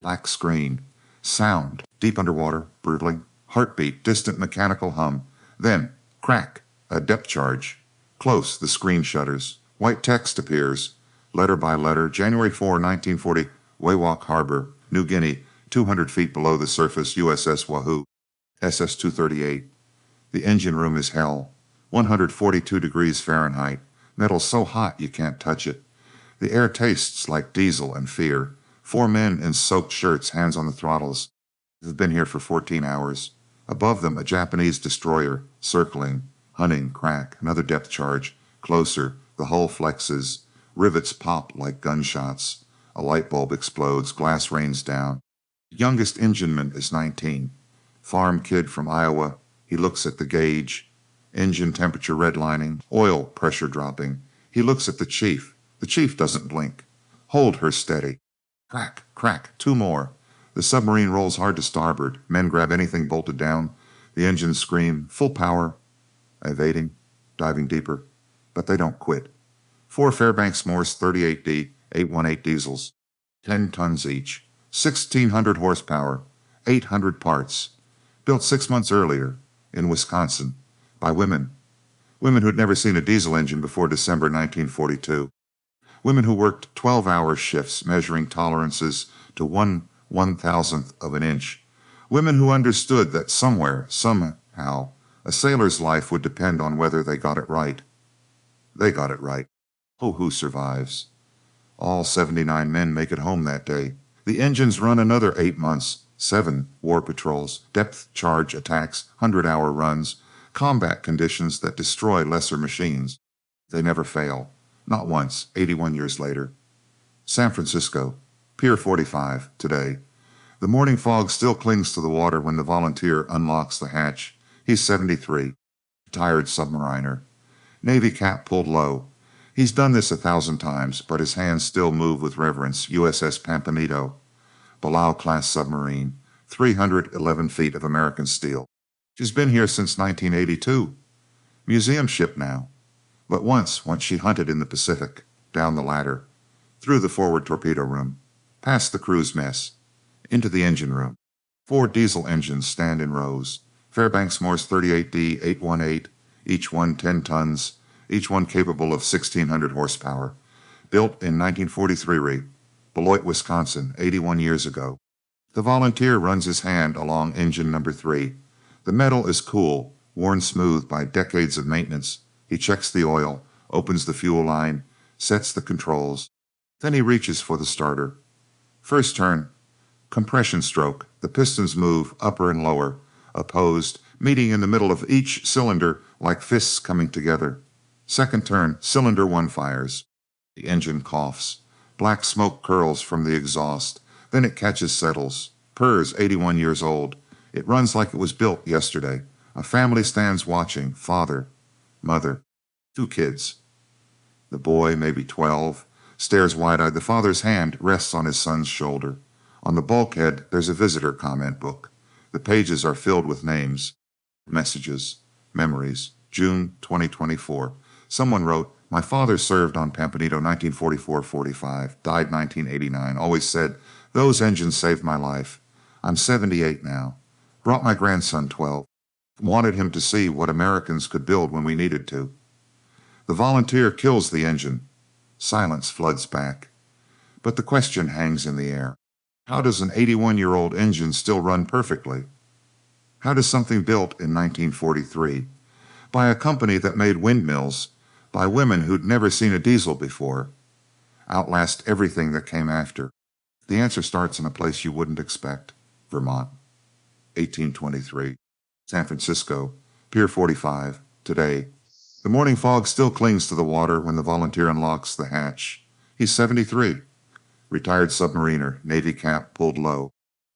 Black screen. Sound. Deep underwater. Brutally. Heartbeat. Distant mechanical hum. Then, crack. A depth charge. Close. The screen shutters. White text appears. Letter by letter. January 4, 1940. Wewak Harbor, New Guinea. 200 feet below the surface. USS Wahoo. SS-238. The engine room is hell. 142 degrees Fahrenheit. Metal so hot you can't touch it. The air tastes like diesel and fear. 4 men in soaked shirts, hands on the throttles. They've been here for 14 hours. Above them, a Japanese destroyer, circling, hunting, crack, another depth charge. Closer, the hull flexes. Rivets pop like gunshots. A light bulb explodes, glass rains down. The youngest engineman is 19. Farm kid from Iowa. He looks at the gauge. Engine temperature redlining, oil pressure dropping. He looks at the chief. The chief doesn't blink. Hold her steady. Crack, crack, 2 more. The submarine rolls hard to starboard. Men grab anything bolted down. The engines scream, full power. Evading, diving deeper. But they don't quit. 4 Fairbanks-Morse 38D 818 diesels. 10 tons each. 1,600 horsepower. 800 parts. Built 6 months earlier in Wisconsin by women. Women who'd never seen a diesel engine before December 1942. Women who worked 12-hour shifts measuring tolerances to 1/1000th of an inch. Women who understood that somewhere, somehow, a sailor's life would depend on whether they got it right. They got it right. Oh, who survives? All 79 men make it home that day. The engines run another 8 months, 7 war patrols, depth charge attacks, 100-hour runs, combat conditions that destroy lesser machines. They never fail. Not once, 81 years later. San Francisco, Pier 45, today. The morning fog still clings to the water when the volunteer unlocks the hatch. He's 73, retired submariner. Navy cap pulled low. He's done this 1,000 times, but his hands still move with reverence. USS Pampanito, Beloit-class submarine, 311 feet of American steel. She's been here since 1982. Museum ship now. But once she hunted in the Pacific, down the ladder, through the forward torpedo room, past the crew's mess, into the engine room. 4 diesel engines stand in rows. Fairbanks-Morse 38D 818, each one 10 tons, each one capable of 1,600 horsepower. Built in 1943, Beloit, Wisconsin, 81 years ago. The volunteer runs his hand along engine number 3. The metal is cool, worn smooth by decades of maintenance. He checks the oil, opens the fuel line, sets the controls. Then he reaches for the starter. First turn, compression stroke. The pistons move upper and lower, opposed, meeting in the middle of each cylinder like fists coming together. Second turn, cylinder 1 fires. The engine coughs. Black smoke curls from the exhaust. Then it catches, settles. Purrs, 81 years old. It runs like it was built yesterday. A family stands watching. Father, mother, 2 kids. The boy, maybe 12, stares wide-eyed. The father's hand rests on his son's shoulder. On the bulkhead, there's a visitor comment book. The pages are filled with names, messages, memories. June 2024. Someone wrote, "My father served on Pampanito 1944-45, died 1989. Always said, those engines saved my life. I'm 78 now. Brought my grandson 12. Wanted him to see what Americans could build when we needed to." The volunteer kills the engine. Silence floods back. But the question hangs in the air. How does an 81-year-old engine still run perfectly? How does something built in 1943 by a company that made windmills, by women who'd never seen a diesel before, outlast everything that came after? The answer starts in a place you wouldn't expect. Vermont, 1823. San Francisco, Pier 45, today. The morning fog still clings to the water when the volunteer unlocks the hatch. He's 73. Retired submariner, Navy cap pulled low.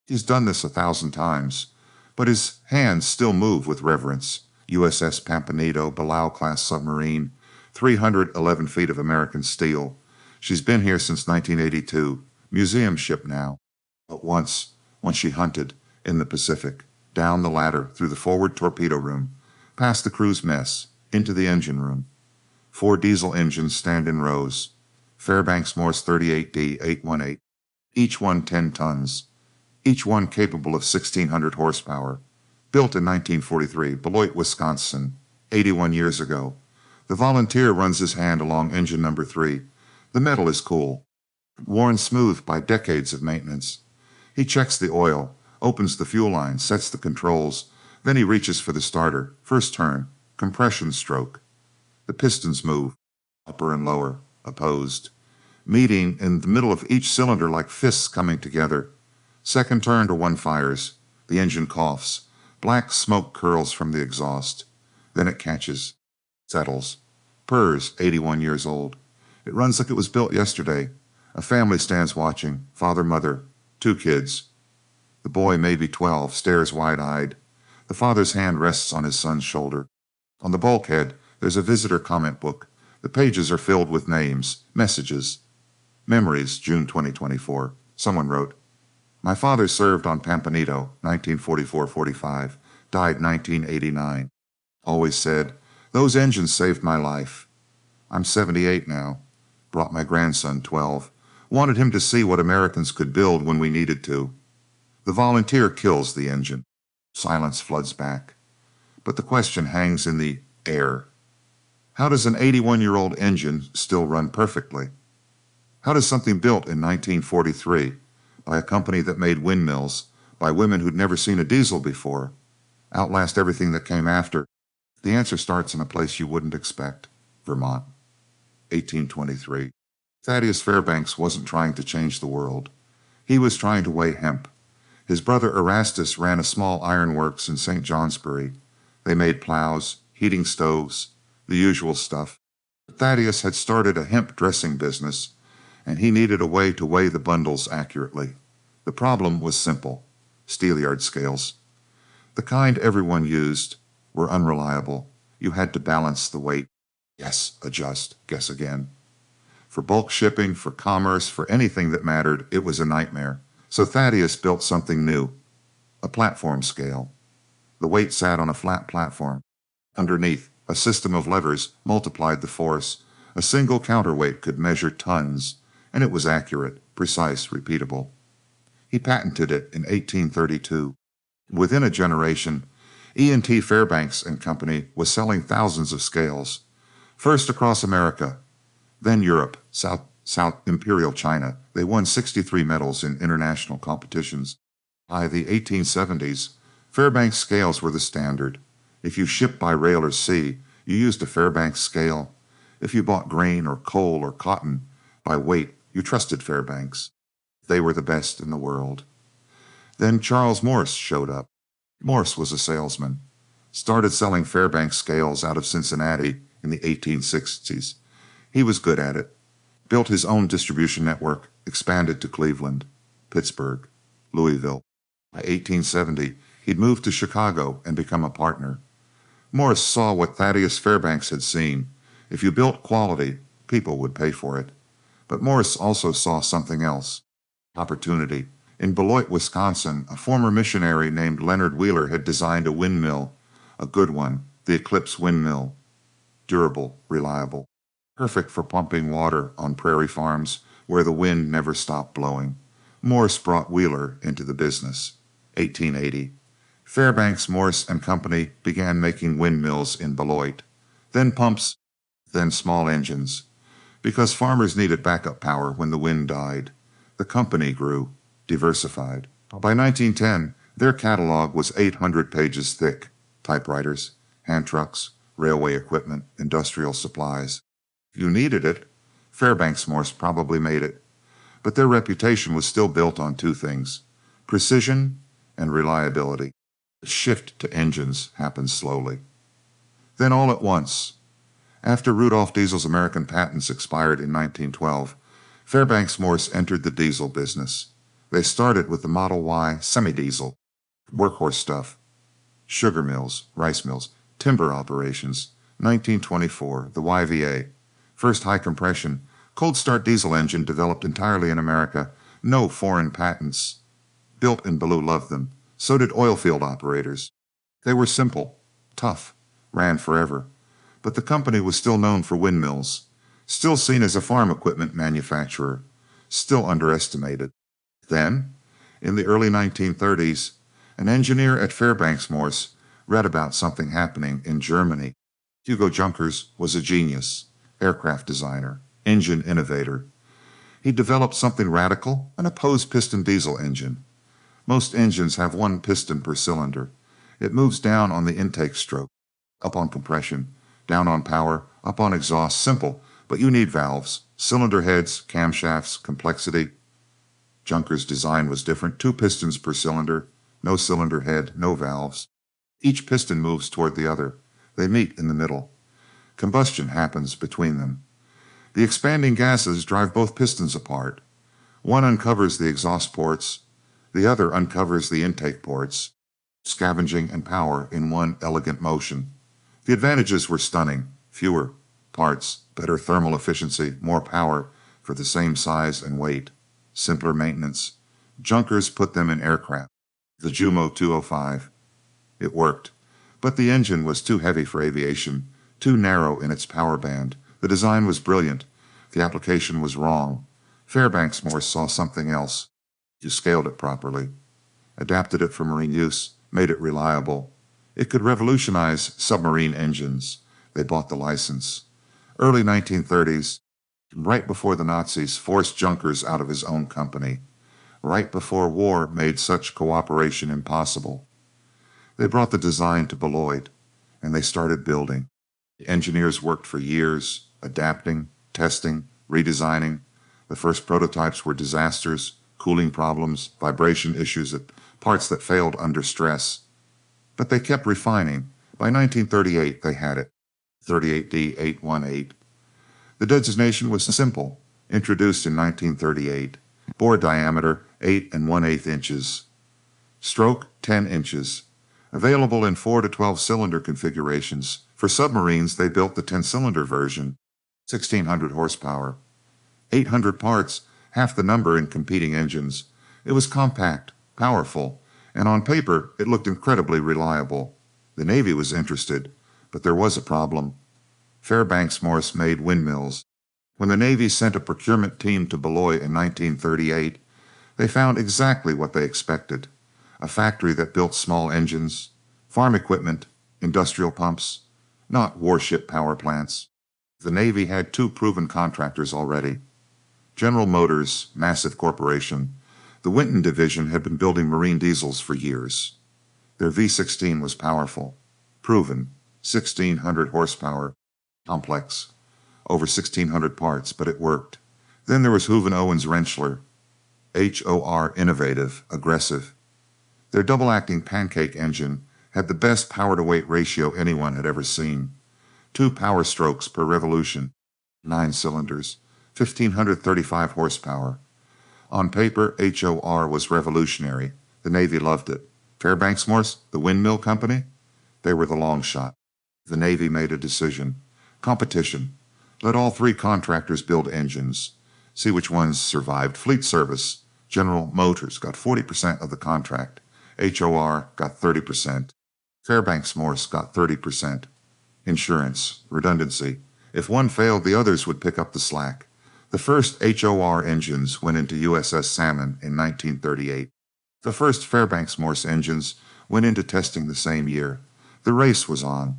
He's done this 1,000 times, but his hands still move with reverence. USS Pampanito, Beloit-class submarine, 311 feet of American steel. She's been here since 1982. Museum ship now. But once she hunted in the Pacific, down the ladder, through the forward torpedo room, past the crew's mess, into the engine room. 4 diesel engines stand in rows. Fairbanks-Morse 38D 818, each one 10 tons, each one capable of 1,600 horsepower. Built in 1943, Beloit, Wisconsin, 81 years ago. The volunteer runs his hand along engine number 3. The metal is cool, worn smooth by decades of maintenance. He checks the oil, opens the fuel line, sets the controls. Then he reaches for the starter. First turn, compression stroke. The pistons move, upper and lower, opposed, meeting in the middle of each cylinder like fists coming together. Second turn to one fires. The engine coughs. Black smoke curls from the exhaust. Then it catches, settles, purrs, 81 years old. It runs like it was built yesterday. A family stands watching, father, mother, 2 kids. The boy, maybe 12, stares wide-eyed. The father's hand rests on his son's shoulder. On the bulkhead, there's a visitor comment book. The pages are filled with names, messages. Memories, June 2024. Someone wrote, "My father served on Pampanito, 1944-45, died 1989. Always said, 'Those engines saved my life.' I'm 78 now. Brought my grandson, 12. Wanted him to see what Americans could build when we needed to." The volunteer kills the engine. Silence floods back. But the question hangs in the air. How does an 81-year-old engine still run perfectly? How does something built in 1943 by a company that made windmills, by women who'd never seen a diesel before, outlast everything that came after? The answer starts in a place you wouldn't expect, Vermont. 1823. Thaddeus Fairbanks wasn't trying to change the world. He was trying to weigh hemp. His brother Erastus ran a small ironworks in St. Johnsbury. They made plows, heating stoves, the usual stuff. Thaddeus had started a hemp dressing business, and he needed a way to weigh the bundles accurately. The problem was simple: steelyard scales. The kind everyone used were unreliable. You had to balance the weight. Guess, adjust, guess again. For bulk shipping, for commerce, for anything that mattered, it was a nightmare. So Thaddeus built something new, a platform scale. The weight sat on a flat platform. Underneath, a system of levers multiplied the force. A single counterweight could measure tons, and it was accurate, precise, repeatable. He patented it in 1832. Within a generation, E&T Fairbanks and Company was selling thousands of scales, first across America, then Europe, South Imperial China. They won 63 medals in international competitions. By the 1870s, Fairbanks scales were the standard. If you shipped by rail or sea, you used a Fairbanks scale. If you bought grain or coal or cotton by weight, you trusted Fairbanks. They were the best in the world. Then Charles Morse showed up. Morse was a salesman. Started selling Fairbanks scales out of Cincinnati in the 1860s. He was good at it. Built his own distribution network, expanded to Cleveland, Pittsburgh, Louisville. By 1870, he'd moved to Chicago and become a partner. Morse saw what Thaddeus Fairbanks had seen. If you built quality, people would pay for it. But Morse also saw something else: opportunity. In Beloit, Wisconsin, a former missionary named Leonard Wheeler had designed a windmill, a good one, the Eclipse windmill. Durable, reliable, perfect for pumping water on prairie farms where the wind never stopped blowing. Morse brought Wheeler into the business. 1880. Fairbanks-Morse and Company began making windmills in Beloit, then pumps, then small engines, because farmers needed backup power when the wind died. The company grew, diversified. By 1910, their catalog was 800 pages thick: typewriters, hand trucks, railway equipment, industrial supplies. If you needed it, Fairbanks-Morse probably made it. But their reputation was still built on 2 things: precision and reliability. The shift to engines happened slowly. Then all at once, after Rudolph Diesel's American patents expired in 1912, Fairbanks-Morse entered the diesel business. They started with the Model Y semi-diesel, workhorse stuff, sugar mills, rice mills, timber operations. 1924, the YVA, first high-compression, cold-start diesel engine developed entirely in America, no foreign patents. Built and Beloit loved them. So did oil field operators. They were simple, tough, ran forever. But the company was still known for windmills, still seen as a farm equipment manufacturer, still underestimated. Then, In the early 1930s, an engineer at Fairbanks-Morse read about something happening in Germany. Hugo Junkers was a genius, aircraft designer, engine innovator. He developed something radical, an opposed piston diesel engine. Most engines have one piston per cylinder. It moves down on the intake stroke, up on compression, down on power, up on exhaust. Simple, but you need valves, cylinder heads, camshafts, complexity. Junker's design was different. Two pistons per cylinder, no cylinder head, no valves. Each piston moves toward the other. They meet in the middle. Combustion happens between them. The expanding gases drive both pistons apart. One uncovers the exhaust ports, the other uncovers the intake ports, scavenging and power in one elegant motion. The advantages were stunning. Fewer parts, better thermal efficiency, more power for the same size and weight, simpler maintenance. Junkers put them in aircraft. The Jumo 205. It worked, but the engine was too heavy for aviation, too narrow in its power band. The design was brilliant. The application was wrong. Fairbanks-Morse saw something else. You scaled it properly, adapted it for marine use, made it reliable. It could revolutionize submarine engines. They bought the license. Early 1930s, right before the Nazis forced Junkers out of his own company, right before war made such cooperation impossible. They brought the design to Beloit, and they started building. The engineers worked for years, adapting, testing, redesigning. The first prototypes were disasters, cooling problems, vibration issues, parts that failed under stress. But they kept refining. By 1938, they had it. 38D818. The designation was simple, introduced in 1938. Bore diameter 8 1/8 inches. Stroke 10 inches. Available in 4 to 12 cylinder configurations. For submarines, they built the 10-cylinder version, 1,600 horsepower. 800 parts, half the number in competing engines. It was compact, powerful, and on paper it looked incredibly reliable. The Navy was interested, but there was a problem. Fairbanks-Morse made windmills. When the Navy sent a procurement team to Beloit in 1938, they found exactly what they expected. A factory that built small engines, farm equipment, industrial pumps, not warship power plants. The Navy had two proven contractors already. General Motors, massive corporation. The Winton division had been building marine diesels for years. Their V-16 was powerful, proven, 1,600 horsepower, complex, over 1,600 parts, but it worked. Then there was Hooven Owens Rentschler, HOR, innovative, aggressive. Their double-acting pancake engine had the best power-to-weight ratio anyone had ever seen. 2 power strokes per revolution, 9 cylinders, 1,535 horsepower. On paper, HOR was revolutionary. The Navy loved it. Fairbanks-Morse, the windmill company, they were the long shot. The Navy made a decision. Competition. Let all 3 contractors build engines. See which ones survived. Fleet service. General Motors got 40% of the contract. HOR got 30%. Fairbanks-Morse got 30%. Insurance. Redundancy. If one failed, the others would pick up the slack. The first HOR engines went into USS Salmon in 1938. The first Fairbanks-Morse engines went into testing the same year. The race was on.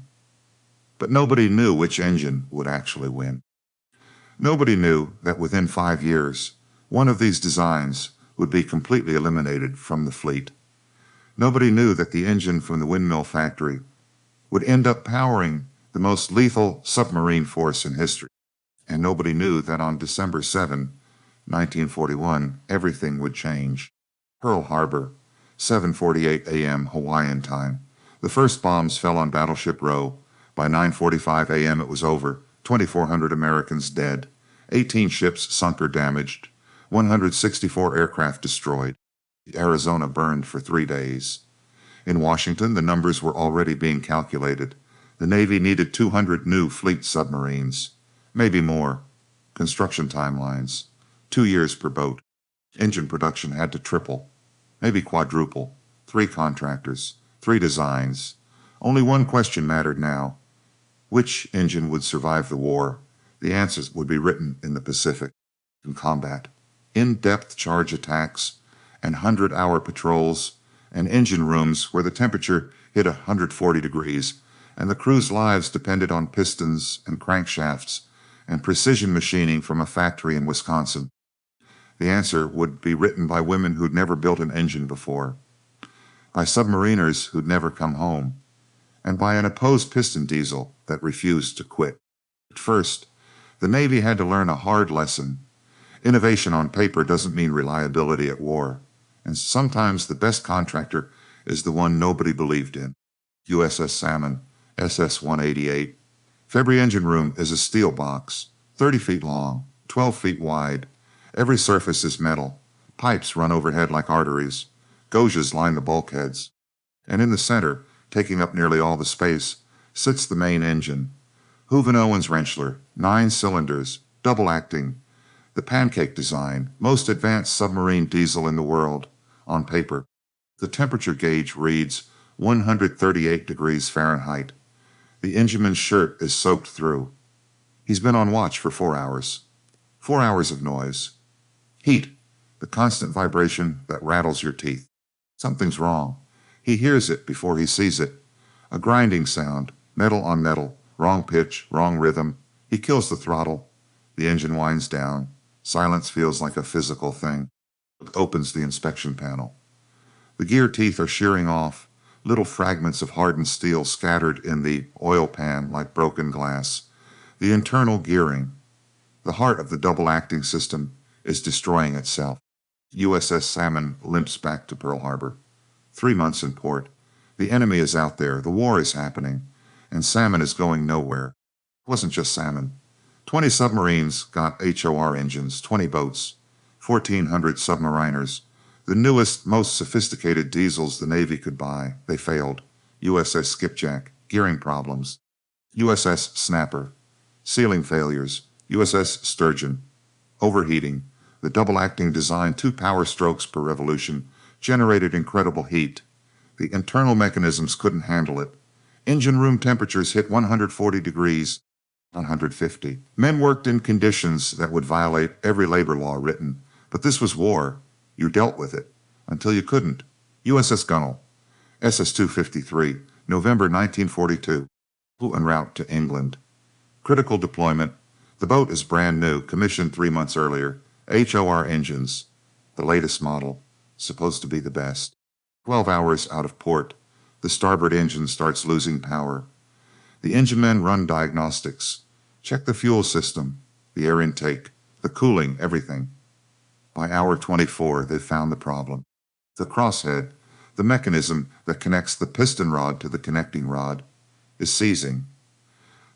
But nobody knew which engine would actually win. Nobody knew that within 5 years, one of these designs would be completely eliminated from the fleet. Nobody knew that the engine from the windmill factory would end up powering the most lethal submarine force in history. And nobody knew that on December 7, 1941, everything would change. Pearl Harbor, 7:48 a.m. Hawaiian time. The first bombs fell on Battleship Row. By 9:45 a.m. it was over. 2,400 Americans dead. 18 ships sunk or damaged. 164 aircraft destroyed. Arizona burned for 3 days. In Washington, the numbers were already being calculated. The Navy needed 200 new fleet submarines. Maybe more. Construction timelines. 2 years per boat. Engine production had to triple. Maybe quadruple. 3 contractors. 3 designs. Only one question mattered now. Which engine would survive the war? The answers would be written in the Pacific. In combat. In-depth charge attacks. and 100-hour patrols, and engine rooms where the temperature hit 140 degrees, and the crew's lives depended on pistons and crankshafts and precision machining from a factory in Wisconsin. The answer would be written by women who'd never built an engine before, by submariners who'd never come home, and by an opposed piston diesel that refused to quit. At first, the Navy had to learn a hard lesson. Innovation on paper doesn't mean reliability at war, and sometimes the best contractor is the one nobody believed in. USS Salmon, SS-188. Every engine room is a steel box, 30 feet long, 12 feet wide. Every surface is metal. Pipes run overhead like arteries. Gauges line the bulkheads. And in the center, taking up nearly all the space, sits the main engine. Hooven-Owens Rentschler, 9 cylinders, double-acting. The pancake design, most advanced submarine diesel in the world, on paper. The temperature gauge reads 138 degrees Fahrenheit. The engineman's shirt is soaked through. He's been on watch for 4 hours. 4 hours of noise. Heat, the constant vibration that rattles your teeth. Something's wrong. He hears it before he sees it. A grinding sound, metal on metal, wrong pitch, wrong rhythm. He kills the throttle. The engine winds down. Silence feels like a physical thing. Opens the inspection panel. The gear teeth are shearing off, little fragments of hardened steel scattered in the oil pan like broken glass. The internal gearing, the heart of the double-acting system, is destroying itself. USS Salmon limps back to Pearl Harbor. 3 months in port. The enemy is out there. The war is happening. And Salmon is going nowhere. It wasn't just Salmon. 20 submarines got HOR engines, 20 boats, 1,400 submariners. The newest, most sophisticated diesels the Navy could buy. They failed. USS Skipjack, gearing problems. USS Snapper, sealing failures. USS Sturgeon, overheating. The double-acting design, 2 power strokes per revolution, generated incredible heat. The internal mechanisms couldn't handle it. Engine room temperatures hit 140 degrees, 150. Men worked in conditions that would violate every labor law written. But this was war. You dealt with it until you couldn't. USS Gunnell, SS-253, November 1942, en route to England. Critical deployment. The boat is brand new, commissioned 3 months earlier. HOR engines, the latest model, supposed to be the best. 12 hours out of port, the starboard engine starts losing power. The engine men run diagnostics. Check the fuel system, the air intake, the cooling, everything. By hour 24, they've found the problem. The crosshead, the mechanism that connects the piston rod to the connecting rod, is seizing.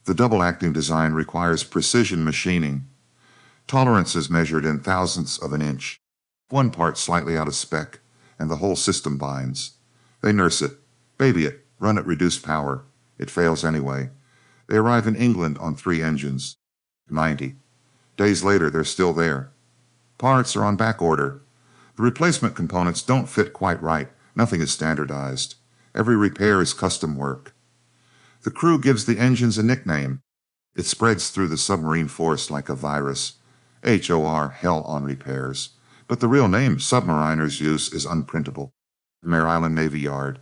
The double-acting design requires precision machining. Tolerance is measured in thousandths of an inch. One part slightly out of spec, and the whole system binds. They nurse it, baby it, run at reduced power. It fails anyway. They arrive in England on 3 engines. 90. Days later, they're still there. Parts are on back order. The replacement components don't fit quite right. Nothing is standardized. Every repair is custom work. The crew gives the engines a nickname. It spreads through the submarine force like a virus. HOR, hell on repairs. But the real name submariners use is unprintable. Mare Island Navy Yard,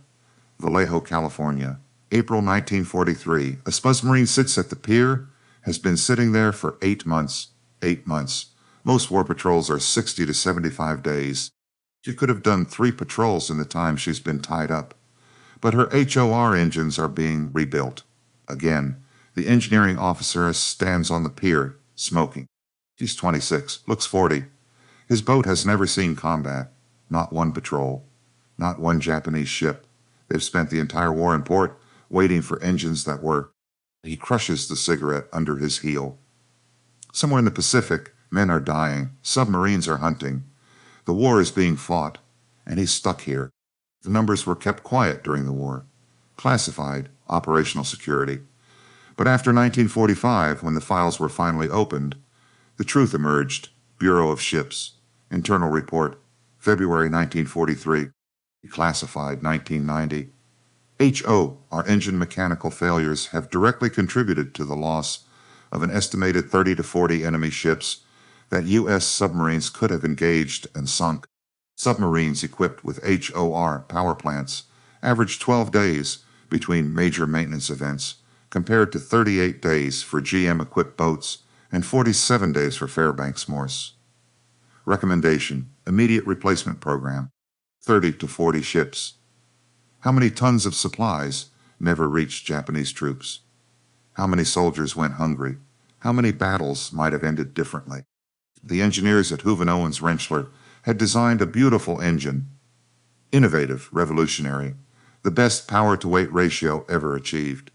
Vallejo, California, April 1943. A submarine sits at the pier, has been sitting there for 8 months. 8 months. Most war patrols are 60 to 75 days. She could have done 3 patrols in the time she's been tied up. But her HOR engines are being rebuilt. Again, the engineering officer stands on the pier, smoking. She's 26, looks 40. His boat has never seen combat. Not one patrol. Not one Japanese ship. They've spent the entire war in port waiting for engines that work. He crushes the cigarette under his heel. Somewhere in the Pacific, men are dying. Submarines are hunting. The war is being fought, and he's stuck here. The numbers were kept quiet during the war. Classified, operational security. But after 1945, when the files were finally opened, the truth emerged. Bureau of Ships. Internal report, February 1943. Classified, 1990. HO, our engine mechanical failures, have directly contributed to the loss of an estimated 30 to 40 enemy ships that U.S. submarines could have engaged and sunk. Submarines equipped with HOR power plants averaged 12 days between major maintenance events, compared to 38 days for GM-equipped boats and 47 days for Fairbanks-Morse. Recommendation: immediate replacement program, 30 to 40 ships. How many tons of supplies never reached Japanese troops? How many soldiers went hungry? How many battles might have ended differently? The engineers at Houven Owens Rentschler had designed a beautiful engine, innovative, revolutionary, the best power-to-weight ratio ever achieved.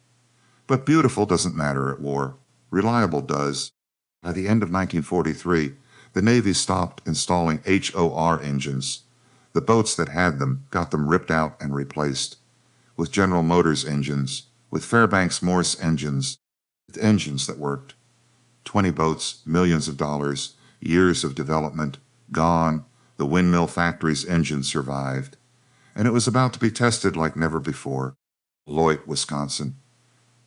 But beautiful doesn't matter at war. Reliable does. By the end of 1943, the Navy stopped installing HOR engines. The boats that had them got them ripped out and replaced with General Motors engines, with Fairbanks-Morse engines, with engines that worked. 20 boats, millions of dollars, years of development, gone. The windmill factory's engine survived, and it was about to be tested like never before. Beloit, Wisconsin,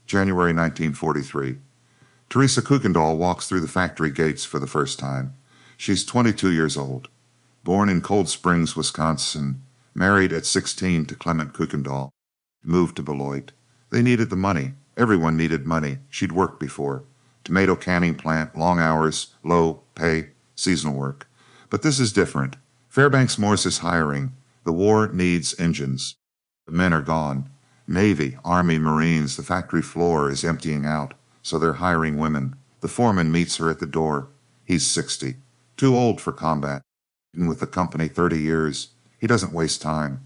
January 1943. Teresa Kuykendall walks through the factory gates for the first time. She's 22 years old. Born in Cold Springs, Wisconsin, married at 16 to Clement Kuykendall. Moved to Beloit. They needed the money. Everyone needed money. She'd worked before. Tomato canning plant, long hours, low pay, seasonal work. But this is different. Fairbanks-Morse is hiring. The war needs engines. The men are gone. Navy, Army, Marines, the factory floor is emptying out, so they're hiring women. The foreman meets her at the door. He's 60. Too old for combat. Been with the company 30 years. He doesn't waste time.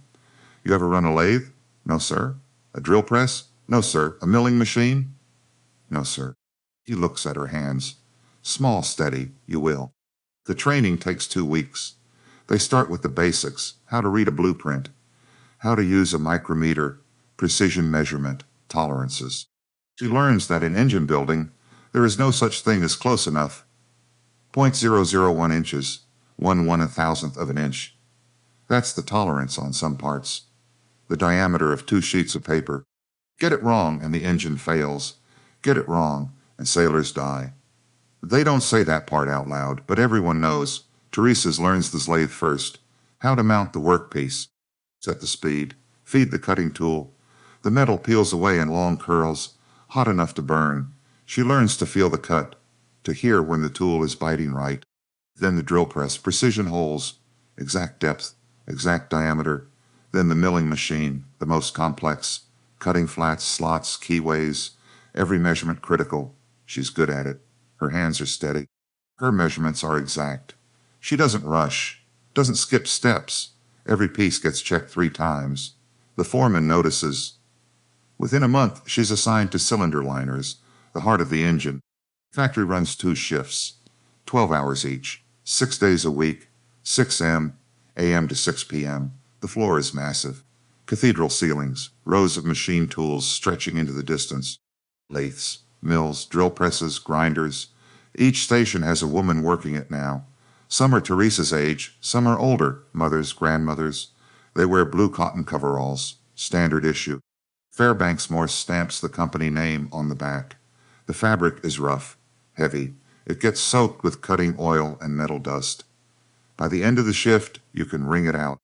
You ever run a lathe? No, sir. A drill press? No, sir. A milling machine? No, sir. He looks at her hands. Small, steady, you will. The training takes 2 weeks. They start with the basics, how to read a blueprint, how to use a micrometer, precision measurement, tolerances. She learns that in engine building, there is no such thing as close enough. 0.001 inches, 1/1000th of an inch. That's the tolerance on some parts. The diameter of 2 sheets of paper. Get it wrong and the engine fails. Get it wrong and sailors die. They don't say that part out loud, but everyone knows. Teresa's learns the lathe first, how to mount the workpiece, set the speed, feed the cutting tool. The metal peels away in long curls, hot enough to burn. She learns to feel the cut, to hear when the tool is biting right. Then the drill press, precision holes, exact depth, exact diameter. Then the milling machine, the most complex, cutting flats, slots, keyways, every measurement critical. She's good at it. Her hands are steady. Her measurements are exact. She doesn't rush, doesn't skip steps. Every piece gets checked 3 times. The foreman notices. Within a month, she's assigned to cylinder liners, the heart of the engine. The factory runs 2 shifts, 12 hours each, 6 days a week, 6 a.m. to 6 p.m. The floor is massive. Cathedral ceilings, rows of machine tools stretching into the distance. Lathes, mills, drill presses, grinders. Each station has a woman working it now. Some are Teresa's age, some are older, mothers, grandmothers. They wear blue cotton coveralls, standard issue. Fairbanks-Morse stamps the company name on the back. The fabric is rough, heavy. It gets soaked with cutting oil and metal dust. By the end of the shift, you can wring it out.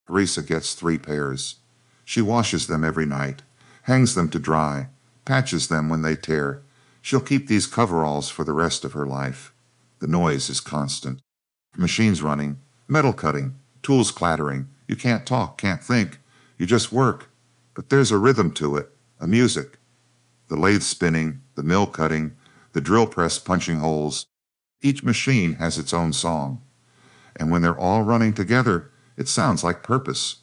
Teresa gets 3 pairs. She washes them every night, hangs them to dry, patches them when they tear. She'll keep these coveralls for the rest of her life. The noise is constant. Machines running, metal cutting, tools clattering. You can't talk, can't think. You just work. But there's a rhythm to it, a music. The lathe spinning, the mill cutting, the drill press punching holes. Each machine has its own song. And when they're all running together, it sounds like purpose.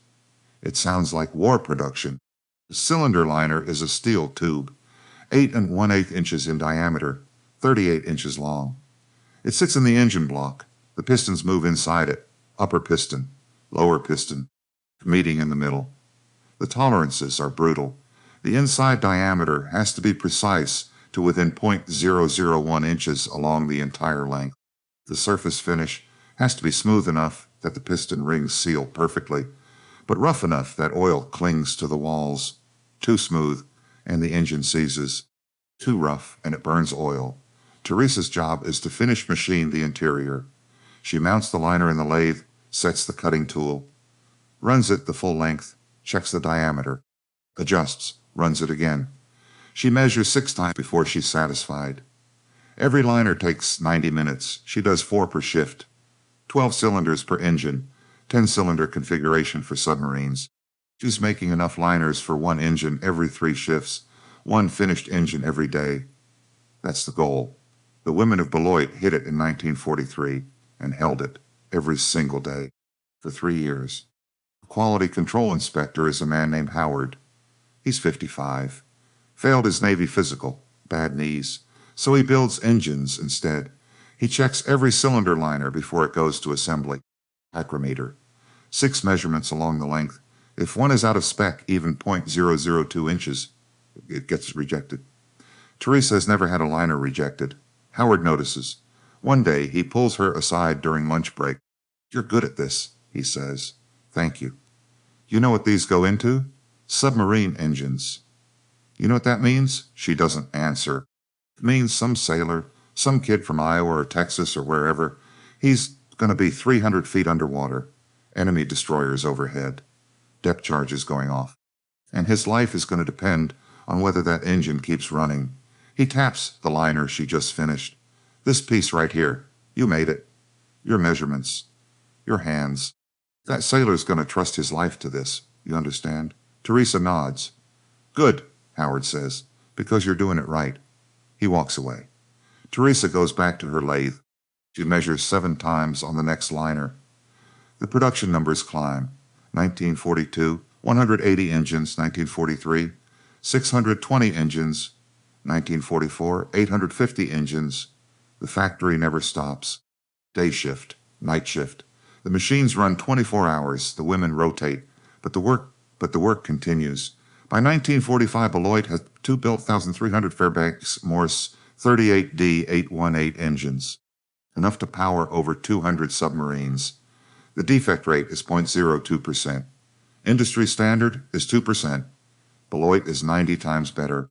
It sounds like war production. The cylinder liner is a steel tube, 8 1/8 inches in diameter, 38 inches long. It sits in the engine block. The pistons move inside it, upper piston, lower piston, meeting in the middle. The tolerances are brutal. The inside diameter has to be precise to within 0.001 inches along the entire length. The surface finish has to be smooth enough that the piston rings seal perfectly, but rough enough that oil clings to the walls. Too smooth, and the engine seizes. Too rough, and it burns oil. Teresa's job is to finish machine the interior. She mounts the liner in the lathe, sets the cutting tool, runs it the full length, checks the diameter, adjusts, runs it again. She measures 6 times before she's satisfied. Every liner takes 90 minutes. She does 4 per shift. 12 cylinders per engine, 10-cylinder configuration for submarines. She's making enough liners for 1 engine every 3 shifts, 1 finished engine every day. That's the goal. The women of Beloit hit it in 1943 and held it every single day for 3 years. The quality control inspector is a man named Howard. He's 55. Failed his Navy physical, bad knees, so he builds engines instead. He checks every cylinder liner before it goes to assembly. Acrometer. 6 measurements along the length. If one is out of spec, even .002 inches, it gets rejected. Teresa has never had a liner rejected. Howard notices. One day, he pulls her aside during lunch break. "You're good at this," he says. "Thank you." "You know what these go into?" "Submarine engines." "You know what that means?" She doesn't answer. It means some sailor, some kid from Iowa or Texas or wherever. He's going to be 300 feet underwater. Enemy destroyers overhead. Depth charges going off. And his life is going to depend on whether that engine keeps running. He taps the liner she just finished. "This piece right here. You made it. Your measurements. Your hands." That sailor's going to trust his life to this. You understand? Teresa nods. "Good," Howard says, "because you're doing it right." He walks away. Teresa goes back to her lathe. She measures 7 times on the next liner. The production numbers climb. 1942, 180 engines. 1943, 620 engines. 1944, 850 engines. The factory never stops. Day shift, night shift. The machines run 24 hours. The women rotate, but the work continues. By 1945, Beloit had 2 built 1,300 Fairbanks-Morse 38D818 engines, enough to power over 200 submarines. The defect rate is 0.02%. Industry standard is 2%. Beloit is 90 times better.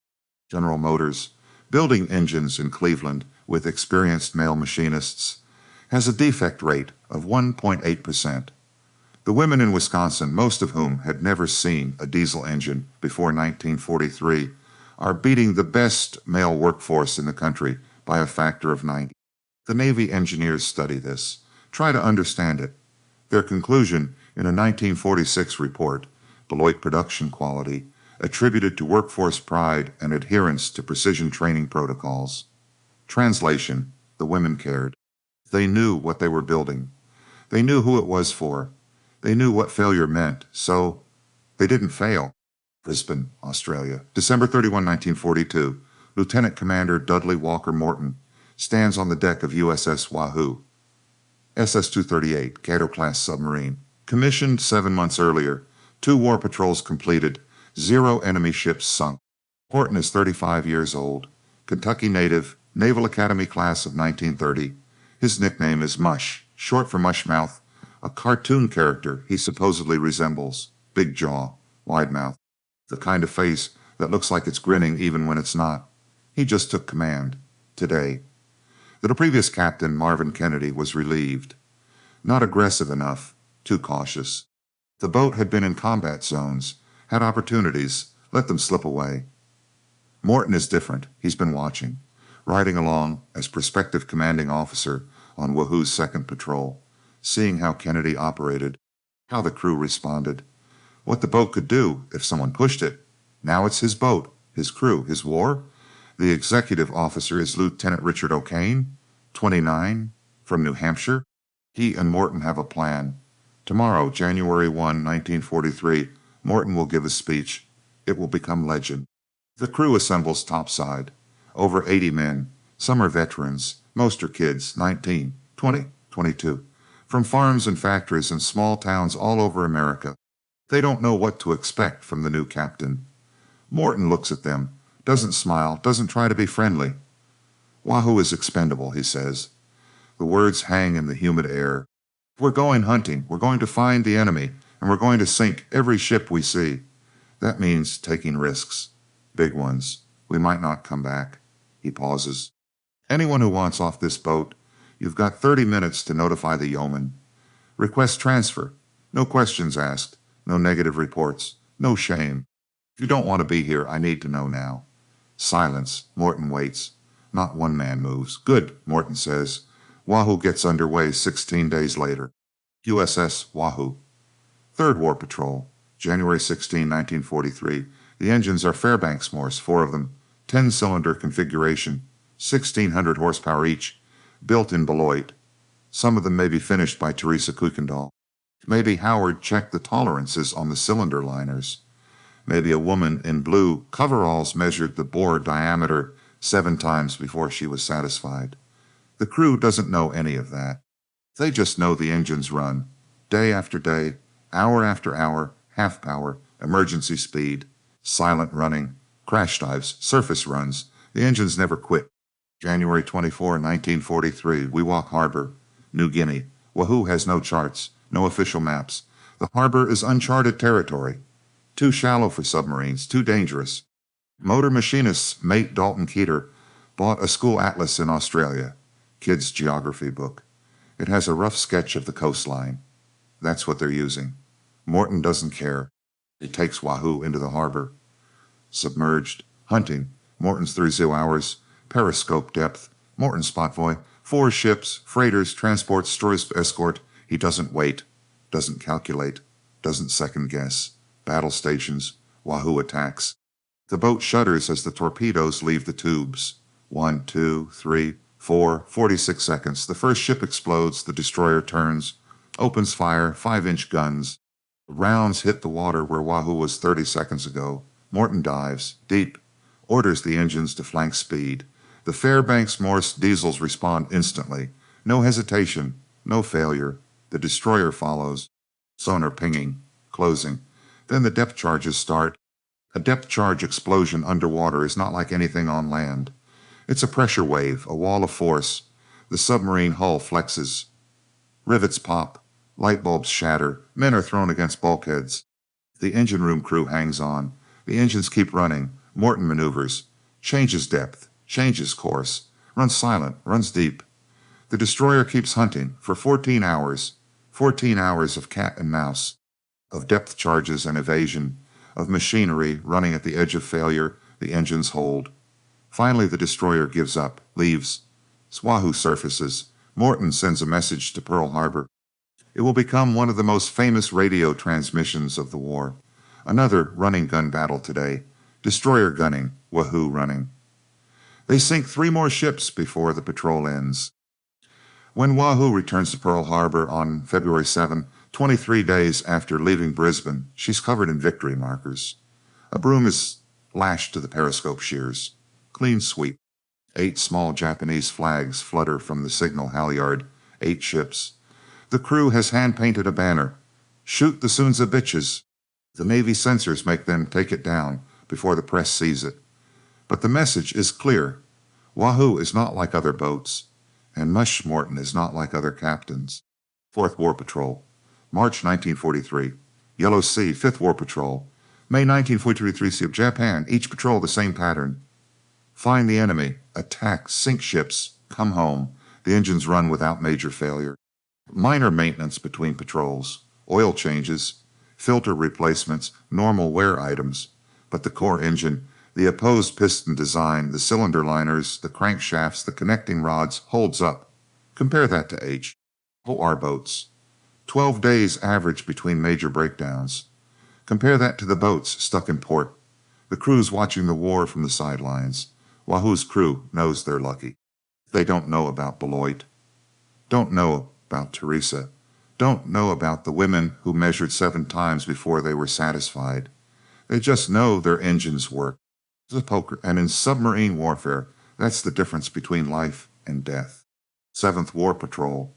General Motors, building engines in Cleveland with experienced male machinists, has a defect rate of 1.8%. The women in Wisconsin, most of whom had never seen a diesel engine before 1943, are beating the best male workforce in the country by a factor of 90. The Navy engineers study this, try to understand it. Their conclusion in a 1946 report, Beloit Production Quality, attributed to workforce pride and adherence to precision training protocols. Translation: the women cared. They knew what they were building. They knew who it was for. They knew what failure meant, so they didn't fail. Brisbane, Australia, December 31, 1942. Lieutenant Commander Dudley Walker Morton stands on the deck of USS Wahoo, SS-238, Cato-class submarine. Commissioned 7 months earlier, 2 war patrols completed, 0 enemy ships sunk. Morton is 35 years old, Kentucky native, Naval Academy class of 1930. His nickname is Mush, short for Mushmouth, a cartoon character he supposedly resembles. Big jaw, wide mouth, the kind of face that looks like it's grinning even when it's not. He just took command today. The previous captain, Marvin Kennedy, was relieved. Not aggressive enough, too cautious. The boat had been in combat zones, had opportunities, let them slip away. Morton is different. He's been watching, riding along as prospective commanding officer on Wahoo's 2nd patrol, seeing how Kennedy operated, how the crew responded, what the boat could do if someone pushed it. Now it's his boat, his crew, his war. The executive officer is Lieutenant Richard O'Kane, 29, from New Hampshire. He and Morton have a plan. Tomorrow, January 1, 1943, Morton will give a speech. It will become legend. The crew assembles topside. Over 80 men. Some are veterans. Most are kids, 19, 20, 22, from farms and factories in small towns all over America. They don't know what to expect from the new captain. Morton looks at them, doesn't smile, doesn't try to be friendly. "Wahoo is expendable," he says. The words hang in the humid air. "We're going hunting. We're going to find the enemy, and we're going to sink every ship we see. That means taking risks. Big ones. We might not come back." He pauses. "Anyone who wants off this boat, you've got 30 minutes to notify the yeoman. Request transfer. No questions asked. No negative reports. No shame. If you don't want to be here, I need to know now. Silence. Morton waits. Not one man moves. Good, Morton says. Wahoo gets underway 16 days later. USS Wahoo. Third War Patrol. January 16, 1943. The engines are Fairbanks-Morse, 4 of them. 10-cylinder configuration. 1,600 horsepower each. Built in Beloit. Some of them may be finished by Teresa Kuykendall. Maybe Howard checked the tolerances on the cylinder liners. Maybe a woman in blue coveralls measured the bore diameter 7 times before she was satisfied. The crew doesn't know any of that. They just know the engines run, day after day, hour after hour, half power, emergency speed, silent running, crash dives, surface runs. The engines never quit. January 24, 1943, Wewak Harbor, New Guinea. Wahoo has no charts, no official maps. The harbor is uncharted territory. Too shallow for submarines, too dangerous. Motor machinist's mate Dalton Keeter bought a school atlas in Australia, kid's geography book. It has a rough sketch of the coastline. That's what they're using. Morton doesn't care. He takes Wahoo into the harbor. Submerged. Hunting. Morton's 30 hours. Periscope depth. Morton Spotvoy. 4 ships, freighters, transports, stores escort. He doesn't wait. Doesn't calculate. Doesn't second guess. Battle stations. Wahoo attacks. The boat shudders as the torpedoes leave the tubes. 1, 2, 3, 4, 46 seconds. The first ship explodes. The destroyer turns. Opens fire. 5-inch guns. Rounds hit the water where Wahoo was 30 seconds ago. Morton dives. Deep. Orders the engines to flank speed. The Fairbanks-Morse diesels respond instantly. No hesitation. No failure. The destroyer follows. Sonar pinging. Closing. Then the depth charges start. A depth charge explosion underwater is not like anything on land. It's a pressure wave, a wall of force. The submarine hull flexes. Rivets pop. Light bulbs shatter. Men are thrown against bulkheads. The engine room crew hangs on. The engines keep running. Morton maneuvers. Changes depth. Changes course. Runs silent. Runs deep. The destroyer keeps hunting for 14 hours. 14 hours of cat and mouse. Of depth charges and evasion. Of machinery running at the edge of failure. The engines hold. Finally, the destroyer gives up. Leaves. Wahoo surfaces. Morton sends a message to Pearl Harbor. It will become one of the most famous radio transmissions of the war. Another running gun battle today. Destroyer gunning. Wahoo running. They sink 3 more ships before the patrol ends. When Wahoo returns to Pearl Harbor on February 7, 23 days after leaving Brisbane, she's covered in victory markers. A broom is lashed to the periscope shears. Clean sweep. 8 small Japanese flags flutter from the signal halyard. 8 ships. The crew has hand-painted a banner. Shoot the sons of bitches. The Navy censors make them take it down before the press sees it. But the message is clear. Wahoo is not like other boats, and Mush Morton is not like other captains. 4th War Patrol. March 1943. Yellow Sea, 5th War Patrol. May 1943, Sea of Japan. Each patrol the same pattern. Find the enemy. Attack. Sink ships. Come home. The engines run without major failure. Minor maintenance between patrols. Oil changes. Filter replacements. Normal wear items. But the core engine, the opposed piston design, the cylinder liners, the crankshafts, the connecting rods, holds up. Compare that to H. OR boats. 12 days average between major breakdowns. Compare that to the boats stuck in port. The crews watching the war from the sidelines. Wahoo's crew knows they're lucky. They don't know about Beloit. Don't know about Teresa. Don't know about the women who measured 7 times before they were satisfied. They just know their engines work. It's a poker, and in submarine warfare, that's the difference between life and death. 7th War Patrol.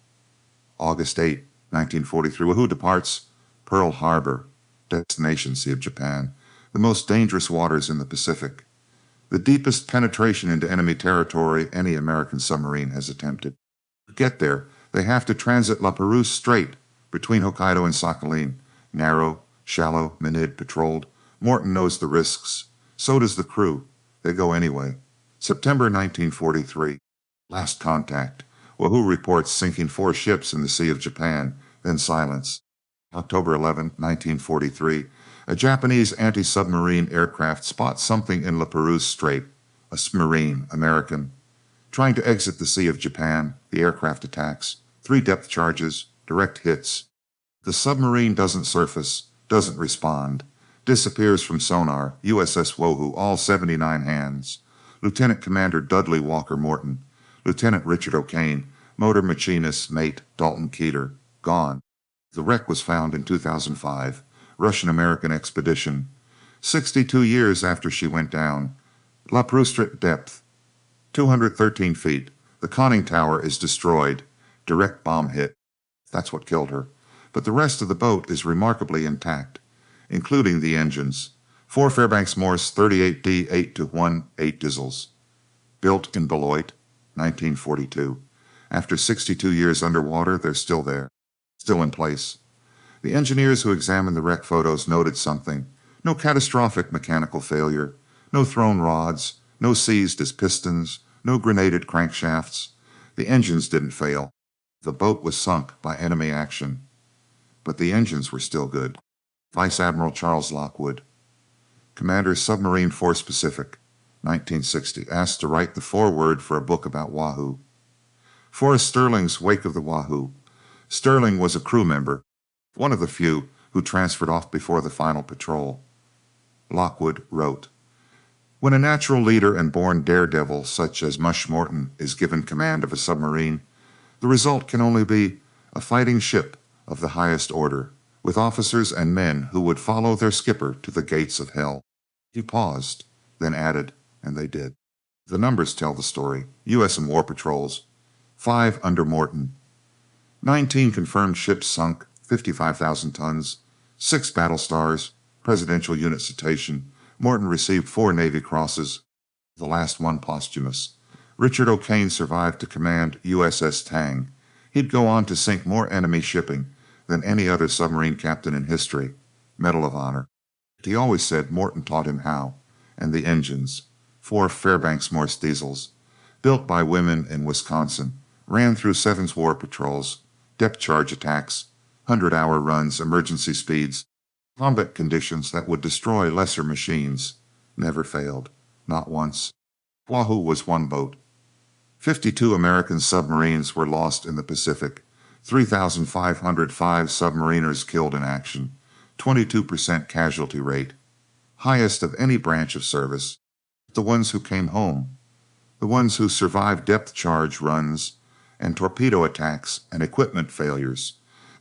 August 8, 1943. Wahoo departs Pearl Harbor, destination Sea of Japan, the most dangerous waters in the Pacific, the deepest penetration into enemy territory any American submarine has attempted. To get there, they have to transit La Perouse Strait between Hokkaido and Sakhalin. Narrow, shallow, minute patrolled. Morton knows the risks. So does the crew. They go anyway. September 1943. Last contact. Wahoo reports sinking 4 ships in the Sea of Japan. then silence. October 11, 1943, a Japanese anti-submarine aircraft spots something in La Perouse Strait, a submarine, American. Trying to exit the Sea of Japan, the aircraft attacks, 3 depth charges, direct hits. The submarine doesn't surface, doesn't respond, disappears from sonar, USS Wahoo, all 79 hands. Lieutenant Commander Dudley Walker Morton, Lieutenant Richard O'Kane, motor machinist mate Dalton Keeter, gone. The wreck was found in 2005, Russian-American expedition. 62 years after she went down. La Perouse Strait depth, 213 feet. The conning tower is destroyed. Direct bomb hit. That's what killed her. But the rest of the boat is remarkably intact, including the engines. 4 Fairbanks-Morse 38D 8-1 8 diesels. Built in Beloit, 1942. After 62 years underwater, they're still there. Still in place. The engineers who examined the wreck photos noted something. No catastrophic mechanical failure. No thrown rods. No seized as pistons. No grenaded crankshafts. The engines didn't fail. The boat was sunk by enemy action. But the engines were still good. Vice Admiral Charles Lockwood, Commander Submarine Force Pacific, 1960, asked to write the foreword for a book about Wahoo. Forrest Sterling's Wake of the Wahoo. Sterling was a crew member, one of the few who transferred off before the final patrol. Lockwood wrote, "When a natural leader and born daredevil such as Mush Morton is given command of a submarine, the result can only be a fighting ship of the highest order, with officers and men who would follow their skipper to the gates of hell." He paused, then added, and they did. The numbers tell the story. U.S. and war patrols, 5 under Morton. 19 confirmed ships sunk, 55,000 tons, 6 battle stars, presidential unit citation. Morton received 4 Navy Crosses, the last one posthumous. Richard O'Kane survived to command USS Tang. He'd go on to sink more enemy shipping than any other submarine captain in history. Medal of Honor. He always said Morton taught him how, and the engines. 4 Fairbanks-Morse diesels, built by women in Wisconsin, ran through 7 war patrols, depth charge attacks, 100-hour runs, emergency speeds, combat conditions that would destroy lesser machines. Never failed. Not once. Wahoo was one boat. 52 American submarines were lost in the Pacific. 3,505 submariners killed in action. 22% casualty rate. Highest of any branch of service. The ones who came home. The ones who survived depth charge runs and torpedo attacks and equipment failures.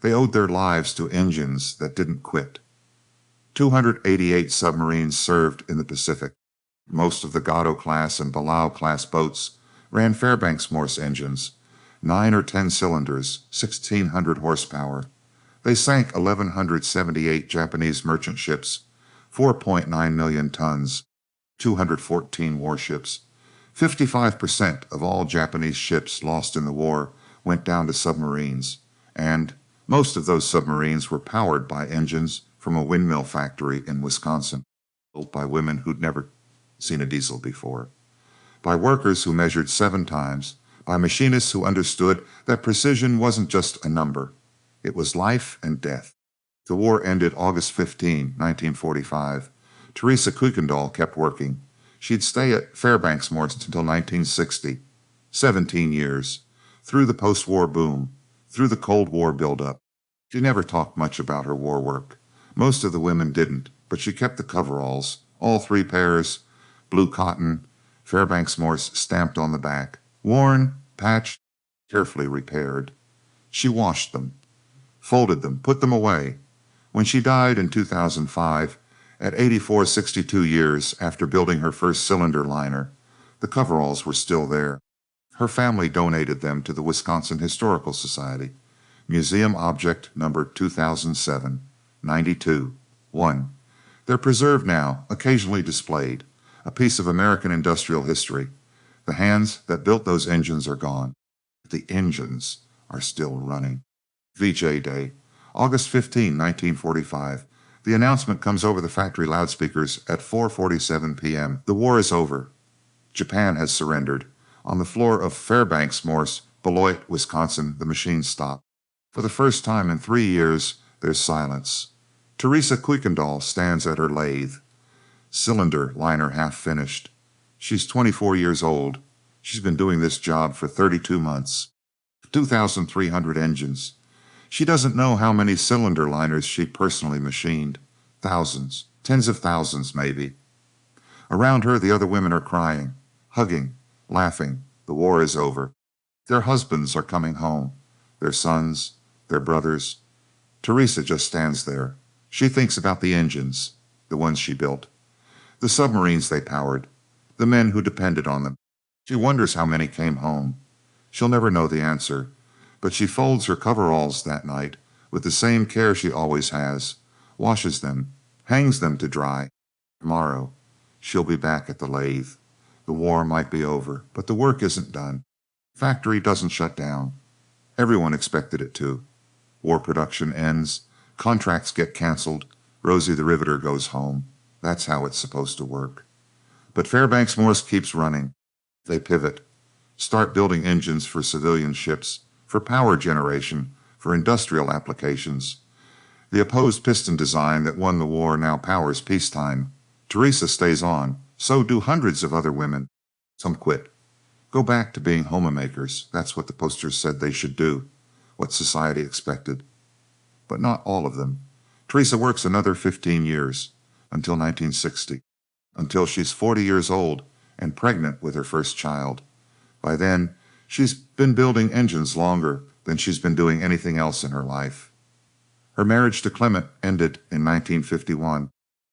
They owed their lives to engines that didn't quit. 288 submarines served in the Pacific. Most of the Gatto-class and Beloit-class boats ran Fairbanks-Morse engines, 9 or 10 cylinders, 1,600 horsepower. They sank 1,178 Japanese merchant ships, 4.9 million tons, 214 warships. 55% of all Japanese ships lost in the war went down to submarines, and most of those submarines were powered by engines from a windmill factory in Wisconsin, built by women who'd never seen a diesel before, by workers who measured 7 times, by machinists who understood that precision wasn't just a number. It was life and death. The war ended August 15, 1945. Teresa Kuykendall kept working. She'd stay at Fairbanks-Morse until 1960. 17 years. Through the post-war boom. Through the Cold War buildup. She never talked much about her war work. Most of the women didn't, but she kept the coveralls. All 3 pairs. Blue cotton. Fairbanks-Morse stamped on the back. Worn, patched, carefully repaired. She washed them. Folded them. Put them away. When she died in 2005, at 62 years after building her first cylinder liner, the coveralls were still there. Her family donated them to the Wisconsin Historical Society. Museum object number 2007, 92, 1. They're preserved now, occasionally displayed, a piece of American industrial history. The hands that built those engines are gone. The engines are still running. VJ Day, August 15, 1945. The announcement comes over the factory loudspeakers at 4:47 p.m. The war is over. Japan has surrendered. On the floor of Fairbanks-Morse, Beloit, Wisconsin, the machine stopped. For the first time in 3 years, there's silence. Teresa Kuykendall stands at her lathe. Cylinder liner half finished. She's 24 years old. She's been doing this job for 32 months. 2,300 engines. She doesn't know how many cylinder liners she personally machined. Thousands, tens of thousands maybe. Around her, the other women are crying, hugging, laughing. The war is over. Their husbands are coming home. Their sons, their brothers. Teresa just stands there. She thinks about the engines, the ones she built, the submarines they powered, the men who depended on them. She wonders how many came home. She'll never know the answer, but she folds her coveralls that night with the same care she always has, washes them, hangs them to dry. Tomorrow, she'll be back at the lathe. The war might be over, but the work isn't done. Factory doesn't shut down. Everyone expected it to. War production ends. Contracts get canceled. Rosie the Riveter goes home. That's how it's supposed to work. But Fairbanks-Morse keeps running. They pivot. Start building engines for civilian ships, for power generation, for industrial applications. The opposed piston design that won the war now powers peacetime. Teresa stays on. So do hundreds of other women. Some quit. Go back to being homemakers. That's what the posters said they should do, what society expected. But not all of them. Teresa works another 15 years, until 1960, until she's 40 years old and pregnant with her first child. By then, she's been building engines longer than she's been doing anything else in her life. Her marriage to Clement ended in 1951.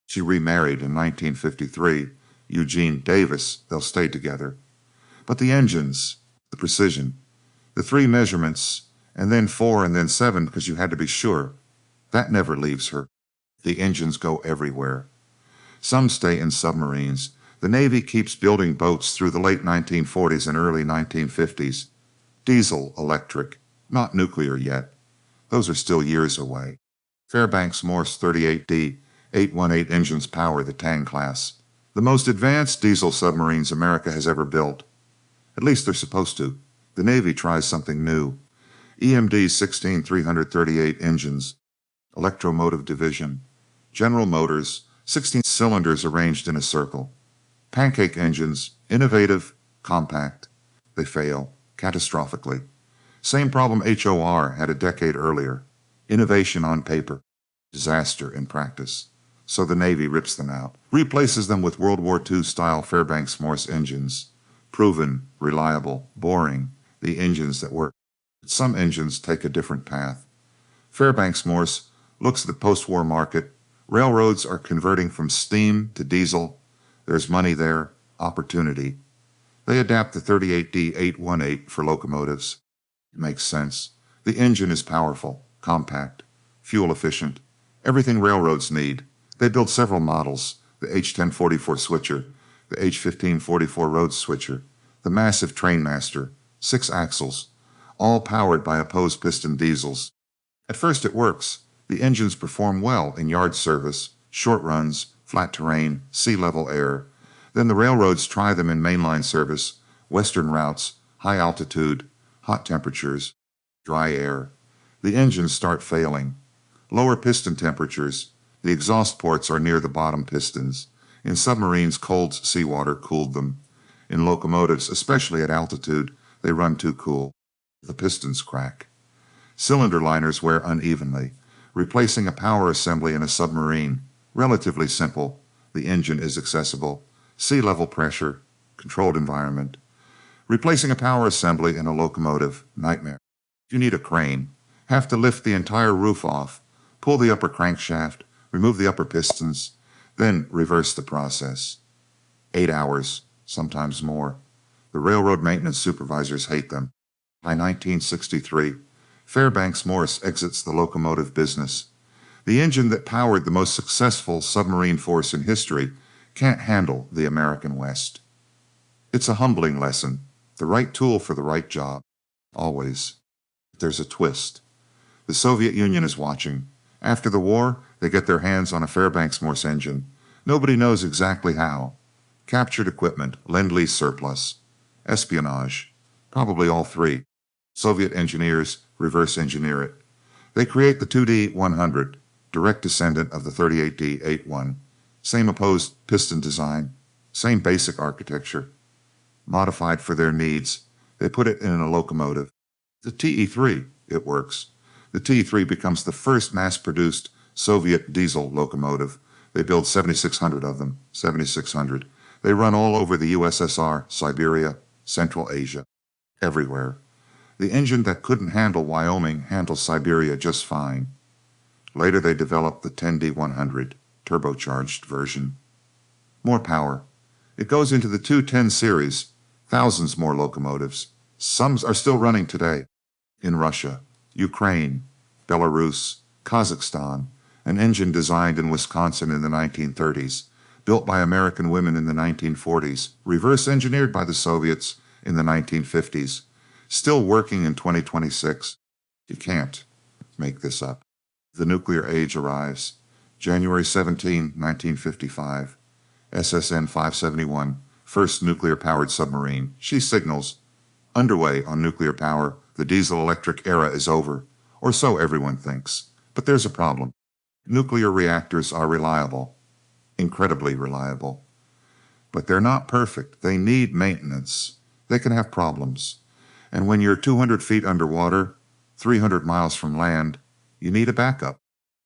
She remarried in 1953. Eugene Davis, they'll stay together. But the engines, the precision, the 3 measurements, and then 4 and then 7 because you had to be sure, that never leaves her. The engines go everywhere. Some stay in submarines. The Navy keeps building boats through the late 1940s and early 1950s. Diesel, electric, not nuclear yet. Those are still years away. Fairbanks-Morse 38D 818 engines power the Tang class, the most advanced diesel submarines America has ever built. At least they're supposed to. The Navy tries something new. EMD 16338 engines, electromotive division, General Motors, 16 cylinders arranged in a circle. Pancake engines, innovative, compact. They fail, catastrophically. Same problem HOR had a decade earlier. Innovation on paper, disaster in practice. So the Navy rips them out, replaces them with World War II-style Fairbanks-Morse engines. Proven, reliable, boring, the engines that work. But some engines take a different path. Fairbanks-Morse looks at the post-war market. Railroads are converting from steam to diesel. There's money there, opportunity. They adapt the 38D 818 for locomotives. It makes sense. The engine is powerful, compact, fuel efficient, everything railroads need. They build several models, the H1044 switcher, the H1544 road switcher, the massive Trainmaster, 6 axles, all powered by opposed piston diesels. At first it works. The engines perform well in yard service, short runs, flat terrain, sea-level air. Then the railroads try them in mainline service, western routes, high altitude, hot temperatures, dry air. The engines start failing. Lower piston temperatures. The exhaust ports are near the bottom pistons. In submarines, cold seawater cooled them. In locomotives, especially at altitude, they run too cool. The pistons crack. Cylinder liners wear unevenly. Replacing a power assembly in a submarine, relatively simple. The engine is accessible. Sea-level pressure, controlled environment. Replacing a power assembly in a locomotive, nightmare. You need a crane. Have to lift the entire roof off, pull the upper crankshaft, remove the upper pistons, then reverse the process. 8 hours, sometimes more. The railroad maintenance supervisors hate them. By 1963, Fairbanks-Morse exits the locomotive business. The engine that powered the most successful submarine force in history can't handle the American West. It's a humbling lesson. The right tool for the right job. Always. There's a twist. The Soviet Union is watching. After the war, they get their hands on a Fairbanks-Morse engine. Nobody knows exactly how. Captured equipment, Lend-Lease surplus, espionage, probably all 3. Soviet engineers reverse engineer it. They create the 2D-100, direct descendant of the 38D-81. Same opposed piston design, same basic architecture. Modified for their needs, they put it in a locomotive. The TE-3, it works. The TE-3 becomes the first mass-produced Soviet diesel locomotive. They build 7,600 of them, 7,600. They run all over the USSR, Siberia, Central Asia, everywhere. The engine that couldn't handle Wyoming handles Siberia just fine. Later they developed the 10D-100, turbocharged version. More power. It goes into the 210 series, thousands more locomotives. Some are still running today. In Russia, Ukraine, Belarus, Kazakhstan, an engine designed in Wisconsin in the 1930s, built by American women in the 1940s, reverse engineered by the Soviets in the 1950s, still working in 2026. You can't make this up. The nuclear age arrives. January 17, 1955. SSN 571, first nuclear-powered submarine. She signals, underway on nuclear power, the diesel-electric era is over, or so everyone thinks. But there's a problem. Nuclear reactors are reliable, incredibly reliable. But they're not perfect. They need maintenance. They can have problems. And when you're 200 feet underwater, 300 miles from land, you need a backup.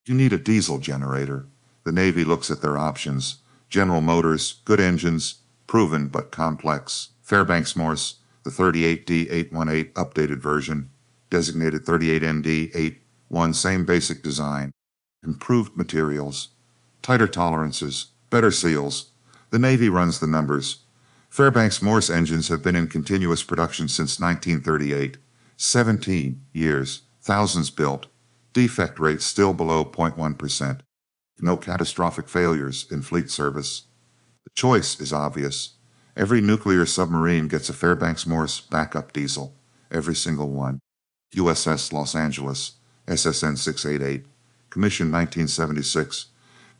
You need a diesel generator. The Navy looks at their options. General Motors, good engines, proven but complex. Fairbanks-Morse, the 38D-818 updated version, designated 38ND-81, same basic design. Improved materials, tighter tolerances, better seals. The Navy runs the numbers. Fairbanks-Morse engines have been in continuous production since 1938. 17 years, thousands built. Defect rates still below 0.1%. No catastrophic failures in fleet service. The choice is obvious. Every nuclear submarine gets a Fairbanks-Morse backup diesel. Every single one. USS Los Angeles, SSN 688, commissioned 1976.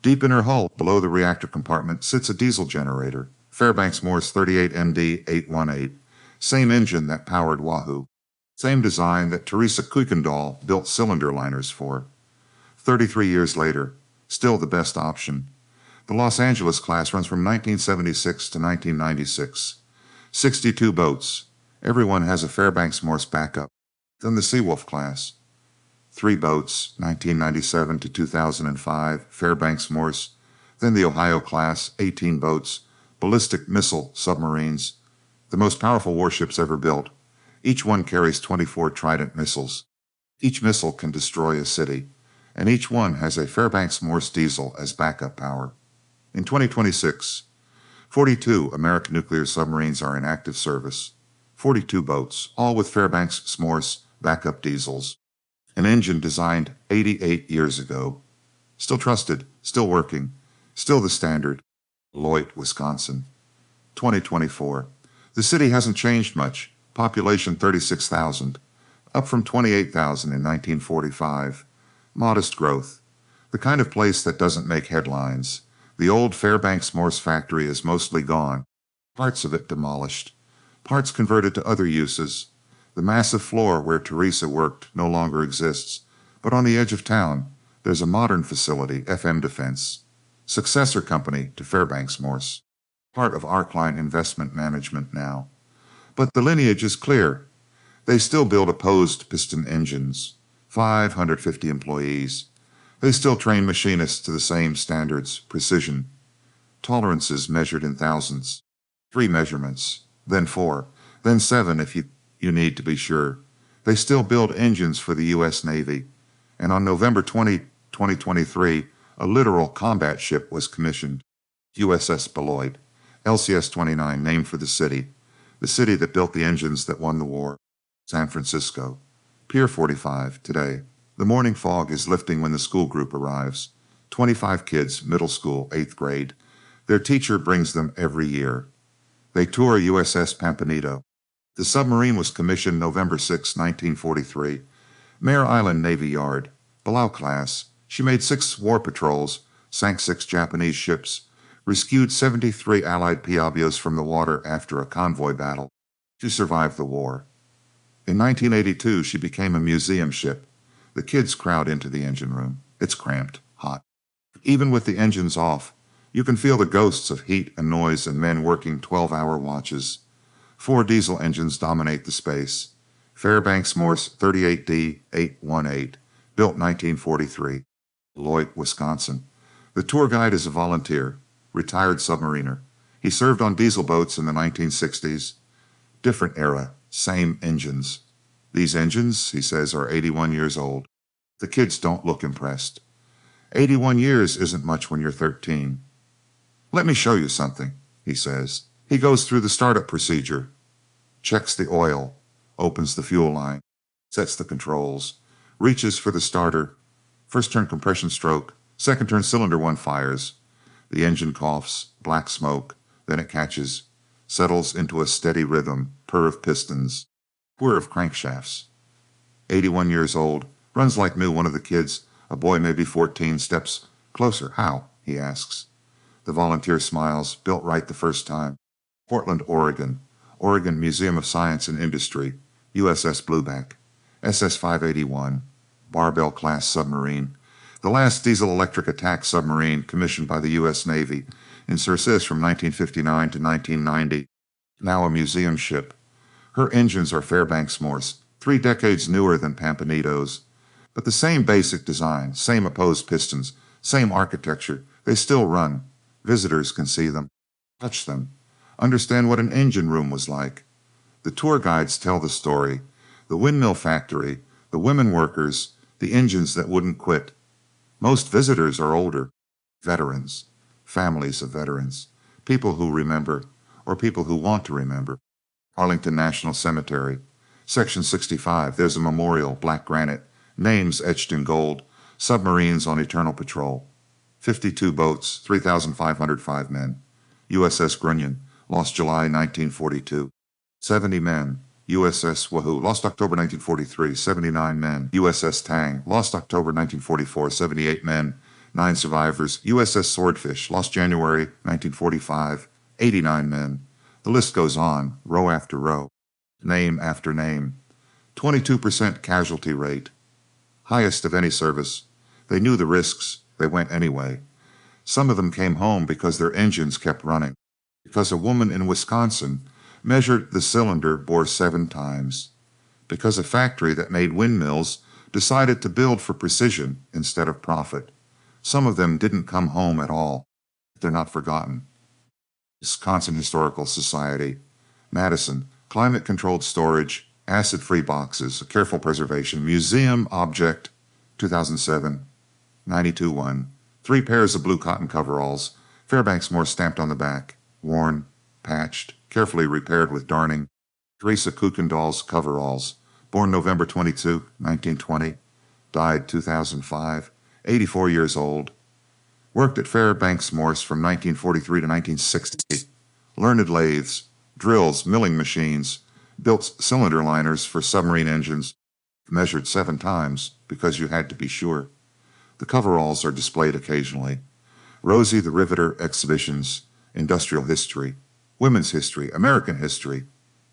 Deep in her hull, below the reactor compartment, sits a diesel generator. Fairbanks-Morse 38ND-818. Same engine that powered Wahoo. Same design that Teresa Kuykendall built cylinder liners for. 33 years later, still the best option. The Los Angeles class runs from 1976 to 1996. 62 boats. Everyone has a Fairbanks-Morse backup. Then the Seawolf class. 3 boats, 1997 to 2005, Fairbanks-Morse. Then the Ohio class, 18 boats, ballistic missile submarines, the most powerful warships ever built. Each one carries 24 Trident missiles. Each missile can destroy a city, and each one has a Fairbanks-Morse diesel as backup power. In 2026, 42 American nuclear submarines are in active service. 42 boats, all with Fairbanks-Morse backup diesels. An engine designed 88 years ago. Still trusted, still working, still the standard. Beloit, Wisconsin. 2024. The city hasn't changed much. Population 36,000, up from 28,000 in 1945. Modest growth. The kind of place that doesn't make headlines. The old Fairbanks-Morse factory is mostly gone. Parts of it demolished. Parts converted to other uses. The massive floor where Teresa worked no longer exists, but on the edge of town, there's a modern facility, FM Defense, successor company to Fairbanks-Morse, part of Arcline Investment Management now. But the lineage is clear. They still build opposed piston engines, 550 employees. They still train machinists to the same standards, precision. Tolerances measured in thousands. 3 measurements, then 4, then 7 if you need to be sure. They still build engines for the U.S. Navy. And on November 20, 2023, a literal combat ship was commissioned. USS Beloit, LCS-29, named for the city that built the engines that won the war. San Francisco. Pier 45, today. The morning fog is lifting when the school group arrives. 25 kids, middle school, 8th grade. Their teacher brings them every year. They tour USS Pampanito. The submarine was commissioned November 6, 1943. Mare Island Navy Yard. Beloit class. She made 6 war patrols, sank 6 Japanese ships, rescued 73 Allied Piabios from the water after a convoy battle. She survived the war. In 1982, she became a museum ship. The kids crowd into the engine room. It's cramped, hot. Even with the engines off, you can feel the ghosts of heat and noise and men working 12-hour watches. 4 diesel engines dominate the space. Fairbanks-Morse 38D-818, built 1943. Beloit, Wisconsin. The tour guide is a volunteer, retired submariner. He served on diesel boats in the 1960s. Different era, same engines. These engines, he says, are 81 years old. The kids don't look impressed. 81 years isn't much when you're 13. Let me show you something, he says. He goes through the startup procedure, checks the oil, opens the fuel line, sets the controls, reaches for the starter. First turn compression stroke, second turn cylinder 1 fires. The engine coughs, black smoke, then it catches, settles into a steady rhythm, purr of pistons, whir of crankshafts. 81 years old, runs like new. One of the kids, a boy maybe 14, steps closer. How? He asks. The volunteer smiles, built right the first time. Portland, Oregon. Oregon Museum of Science and Industry. USS Blueback. SS 581. Barbell-class submarine. The last diesel-electric attack submarine commissioned by the U.S. Navy in service from 1959 to 1990. Now a museum ship. Her engines are Fairbanks-Morse, 3 decades newer than Pampanito's. But the same basic design, same opposed pistons, same architecture. They still run. Visitors can see them, touch them, understand what an engine room was like. The tour guides tell the story. The windmill factory, the women workers, the engines that wouldn't quit. Most visitors are older, veterans, families of veterans, people who remember, or people who want to remember. Arlington National Cemetery, Section 65, there's a memorial, black granite, names etched in gold, submarines on eternal patrol. 52 boats, 3,505 men. USS Guinea, lost July 1942. 70 men. USS Wahoo, lost October 1943, 79 men. USS Tang, lost October 1944, 78 men, 9 survivors. USS Swordfish, lost January 1945, 89 men. The list goes on, row after row, name after name. 22% casualty rate, highest of any service. They knew the risks. They went anyway. Some of them came home because their engines kept running, because a woman in Wisconsin measured the cylinder bore 7 times, because a factory that made windmills decided to build for precision instead of profit. Some of them didn't come home at all. They're not forgotten. Wisconsin Historical Society, Madison, climate-controlled storage, acid-free boxes, careful preservation, museum object, 2007, 92-1, 3 pairs of blue cotton coveralls, Fairbanks-Morse stamped on the back, worn, patched, carefully repaired with darning. Teresa Kuykendall's coveralls, born November 22, 1920, died 2005, 84 years old. Worked at Fairbanks-Morse from 1943 to 1960. Learned lathes, drills, milling machines, built cylinder liners for submarine engines, measured 7 times because you had to be sure. The coveralls are displayed occasionally. Rosie the Riveter exhibitions, industrial history, women's history, American history.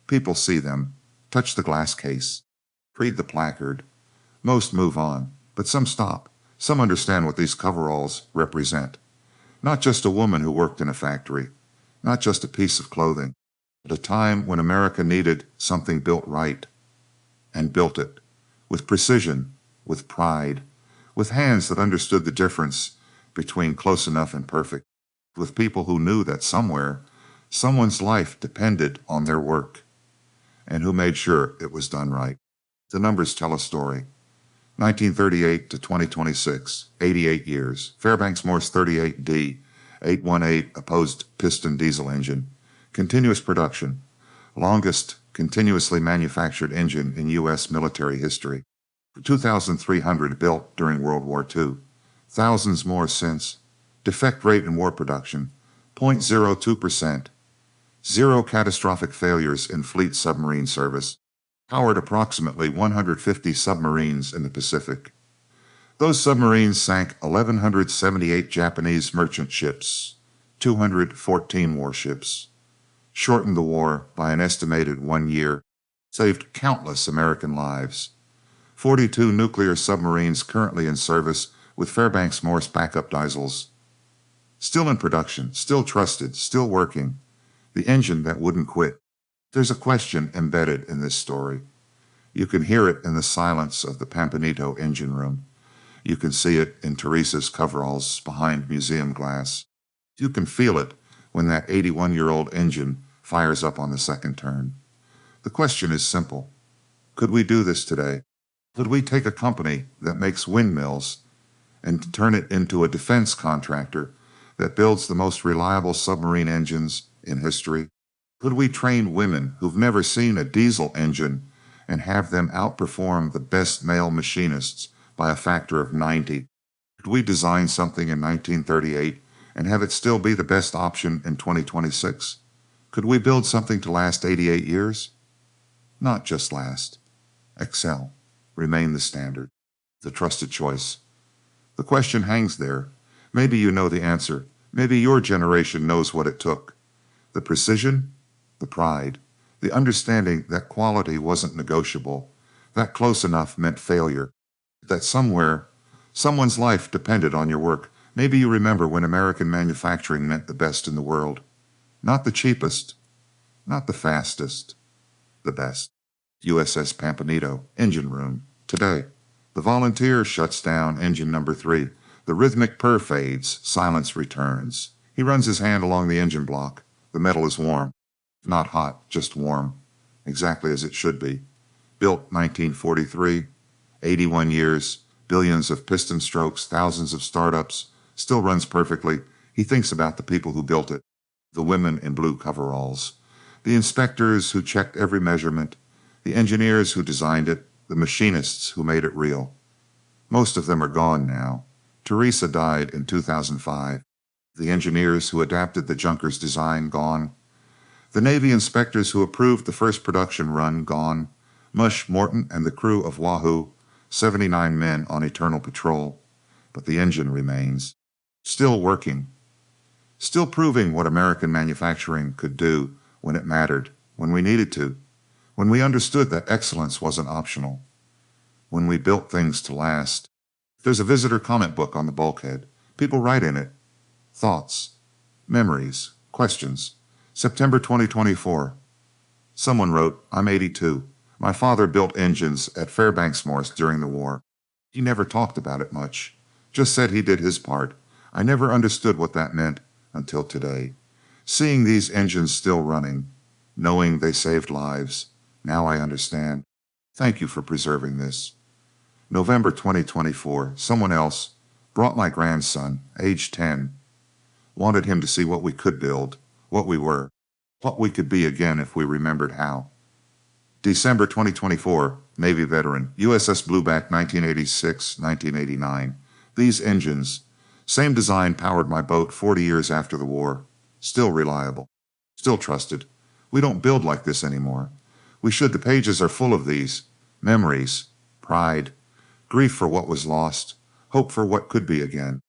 People see them, touch the glass case, read the placard. Most move on, but some stop. Some understand what these coveralls represent. Not just a woman who worked in a factory, not just a piece of clothing, but a time when America needed something built right, and built it, with precision, with pride, with hands that understood the difference between close enough and perfect, with people who knew that somewhere, someone's life depended on their work, and who made sure it was done right. The numbers tell a story. 1938 to 2026, 88 years. Fairbanks-Morse 38D, 818 opposed piston diesel engine. Continuous production. Longest continuously manufactured engine in U.S. military history. 2,300 built during World War II. Thousands more since. Defect rate in war production, 0.02%. 0 catastrophic failures in fleet submarine service. Powered approximately 150 submarines in the Pacific. Those submarines sank 1,178 Japanese merchant ships, 214 warships, shortened the war by an estimated 1 year, saved countless American lives. 42 nuclear submarines currently in service with Fairbanks-Morse backup diesels. Still in production, still trusted, still working. The engine that wouldn't quit. There's a question embedded in this story. You can hear it in the silence of the Pampanito engine room. You can see it in Teresa's coveralls behind museum glass. You can feel it when that 81-year-old engine fires up on the second turn. The question is simple. Could we do this today? Could we take a company that makes windmills and turn it into a defense contractor that builds the most reliable submarine engines in history? Could we train women who've never seen a diesel engine and have them outperform the best male machinists by a factor of 90? Could we design something in 1938 and have it still be the best option in 2026? Could we build something to last 88 years? Not just last. Excel. Remain the standard. The trusted choice. The question hangs there. Maybe you know the answer. Maybe your generation knows what it took. The precision, the pride, the understanding that quality wasn't negotiable, that close enough meant failure, that somewhere, someone's life depended on your work. Maybe you remember when American manufacturing meant the best in the world. Not the cheapest, not the fastest, the best. USS Pampanito, engine room. Today, the Volunteer shuts down engine number 3. The rhythmic purr fades, silence returns. He runs his hand along the engine block. The metal is warm. Not hot, just warm. Exactly as it should be. Built 1943, 81 years, billions of piston strokes, thousands of startups. Still runs perfectly. He thinks about the people who built it. The women in blue coveralls. The inspectors who checked every measurement. The engineers who designed it. The machinists who made it real. Most of them are gone now. Teresa died in 2005. The engineers who adapted the Junkers design, gone. The Navy inspectors who approved the first production run, gone. Mush, Morton, and the crew of Wahoo, 79 men on eternal patrol. But the engine remains. Still working. Still proving what American manufacturing could do when it mattered, when we needed to, when we understood that excellence wasn't optional, when we built things to last. There's a visitor comment book on the bulkhead. People write in it. Thoughts, memories, questions. September 2024. Someone wrote, I'm 82. My father built engines at Fairbanks-Morse during the war. He never talked about it much. Just said he did his part. I never understood what that meant until today. Seeing these engines still running, knowing they saved lives, now I understand. Thank you for preserving this. November 2024. Someone else brought my grandson, age 10. Wanted him to see what we could build, what we were, what we could be again if we remembered how. December 2024. Navy veteran, USS Blueback, 1986-1989. These engines, same design, powered my boat 40 years after the war. Still reliable. Still trusted. We don't build like this anymore. We should. The pages are full of these. Memories, pride, grief for what was lost, hope for what could be again.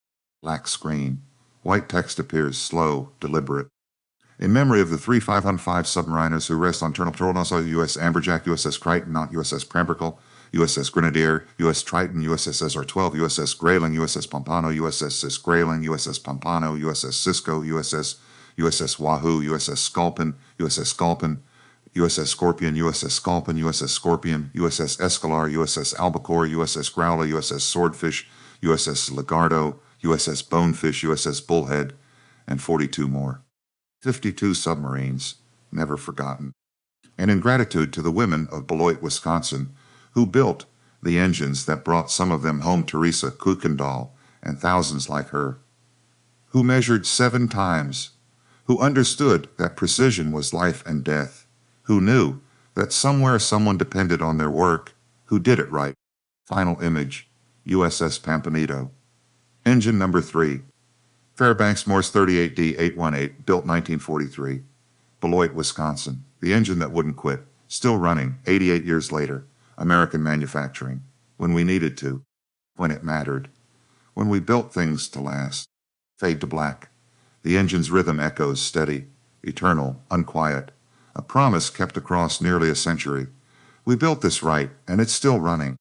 Black screen. White text appears, slow, deliberate. In memory of the 3 505 submariners who rest on eternal patrol, also USS Amberjack, USS Crichton, not USS Prampercle, USS Grenadier, USS Triton, USS SR-12, USS Grayling, USS Pompano, USS Cis Grayling, USS Pompano, USS Cisco, USS Wahoo, USS Sculpin, USS Sculpin, USS Scorpion, USS Sculpin, USS Scorpion, USS Escalar, USS Albacore, USS Growler, USS Swordfish, USS Legardo, USS Bonefish, USS Bullhead, and 42 more. 52 submarines, never forgotten. And in gratitude to the women of Beloit, Wisconsin, who built the engines that brought some of them home, Teresa Kuykendall and thousands like her, who measured 7 times, who understood that precision was life and death, who knew that somewhere someone depended on their work, who did it right. Final image, USS Pampanito. Engine number 3, Fairbanks-Morse 38D-818, built 1943. Beloit, Wisconsin. The engine that wouldn't quit, still running 88 years later. American manufacturing. When we needed to. When it mattered. When we built things to last. Fade to black. The engine's rhythm echoes steady, eternal, unquiet. A promise kept across nearly a century. We built this right, and it's still running.